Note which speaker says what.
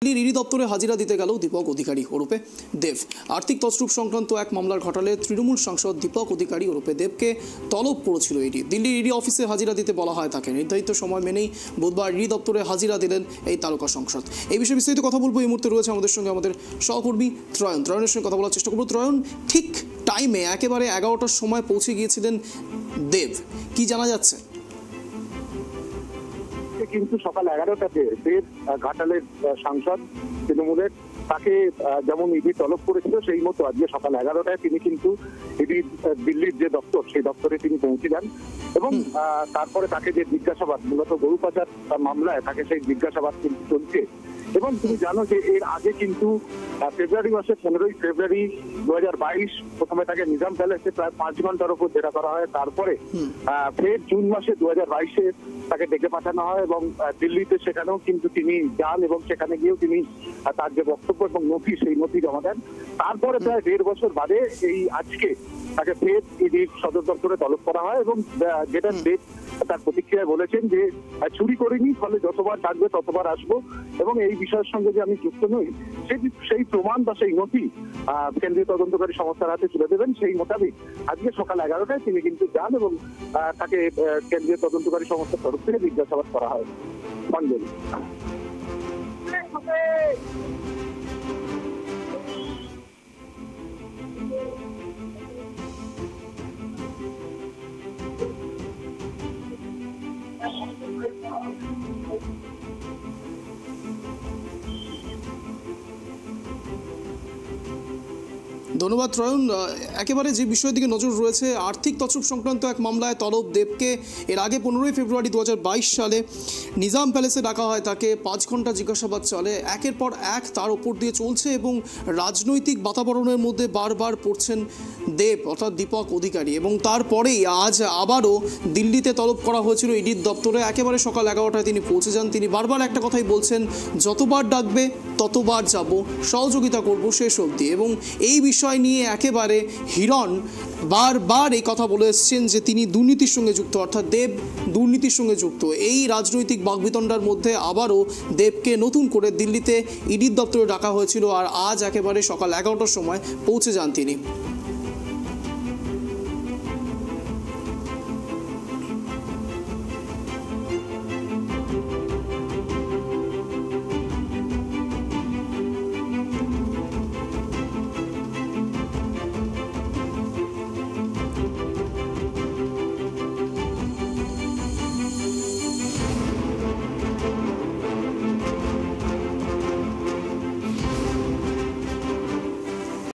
Speaker 1: ED দপ্তরে হাজিরা দিতে গেল দীপক অধিকারী ওরফে দেব। আর্থিক তছরূপ সংক্রান্ত এক মামলার ঘটালে তৃণমূল সাংসদ দীপক অধিকারী ওরফে দেবকে তলব করেছিল ইডি। দিল্লির ইডি অফিসে হাজিরা দিতে বলা হয় তাকে। নির্ধারিত সময় মেনেই বুধবার ইডি দপ্তরে হাজিরা দিলেন এই তারকা সাংসদ। এই বিষয়ে বিস্তারিত কথা বলবো। এই মুহূর্তে রয়েছে আমাদের সঙ্গে আমাদের সহকর্মী ত্রয়নের সঙ্গে কথা বলার চেষ্টা করবো। ত্রয়ন, ঠিক টাইমে একেবারে 11টার সময় পৌঁছে গিয়েছিলেন দেব, কি জানা যাচ্ছে?
Speaker 2: কিন্তু সকাল 11টাতে দেব ঘাটালের সাংসদ তৃণমূলের, তাকে যেমন ইডি তলব করেছিল সেই মতো আজকে সকাল 11টায় তিনি কিন্তু ইডি দিল্লির যে দপ্তর সেই দপ্তরে তিনি পৌঁছে যান এবং তারপরে তাকে যে জিজ্ঞাসাবাদ, মূলত গরু পাচার মামলায় তাকে সেই জিজ্ঞাসাবাদ কিন্তু চলছে। এবং তুমি জানো যে এর আগে কিন্তু ফেব্রুয়ারি মাসের 15ই ফেব্রুয়ারি 2022 প্রথমে তাকে নিজাম প্যালেসে প্রায় 5 ঘন্টার উপর জেরা করা হয়। তারপরে ফের জুন মাসে 2022-এ তাকে ডেকে পাঠানো হয় এবং দিল্লিতে সেখানেও কিন্তু তিনি যান এবং সেখানে গিয়েও তিনি তার যে বক্তব্য এবং নথি সেই নথি জমা দেন। তারপরে প্রায় 1.5 বছর বাদে এই আজকে তাকে ফের ইডির সদর দপ্তরে তলব করা হয় এবং যেটা দেব তার প্রতিক্রিয়ায় বলেছেন যে চুরি করিনি, ফলে যতবার ডাকবে ততবার আসবো এবং এই বিষয়ের সঙ্গে যে আমি যুক্ত নই সেই প্রমাণ বা সেই নথি কেন্দ্রীয় তদন্তকারী সংস্থার হাতে তুলে দেবেন। সেই মোতাবেক আজকে সকাল 11টায় তিনি কিন্তু যান এবং তাকে কেন্দ্রীয় তদন্তকারী সংস্থার তরফ থেকে জিজ্ঞাসাবাদ করা হয়। মঞ্জুরি
Speaker 1: ধন্যবাদ ত্রয়ন। একেবারে যে বিষয়ের দিকে নজর রয়েছে, আর্থিক তছরূপ সংক্রান্ত এক মামলায় তলব দেবকে এর আগে 15ই ফেব্রুয়ারি 2022 সালে নিজাম প্যালেসে ডাকা হয়। তাকে 5 ঘন্টা জিজ্ঞাসাবাদ চলে। একের পর এক তার ওপর দিয়ে চলছে এবং রাজনৈতিক বাতাবরণের মধ্যে বারবার পড়ছেন দেব অর্থাৎ দীপক অধিকারী এবং তারপরেই আজ আবারও দিল্লিতে তলব করা হয়েছিল ইডির দপ্তরে। একেবারে সকাল 11টায় তিনি পৌঁছে যান। তিনি বারবার একটা কথাই বলছেন, যতবার ডাকবে ততবার যাব, সহযোগিতা করব শেষ অবধি। এবং এই বিষয় নিয়ে একেবারে হিরণ বারবার এই কথা বলে এসছেন যে তিনি দুর্নীতির সঙ্গে যুক্ত, অর্থাৎ দেব দুর্নীতির সঙ্গে যুক্ত। এই রাজনৈতিক বাকবিতণ্ডার মধ্যে আবারও দেবকে নতুন করে দিল্লিতে ইডির দপ্তরে ডাকা হয়েছিল আর আজ একেবারে সকাল 11টার সময় পৌঁছে যান তিনি।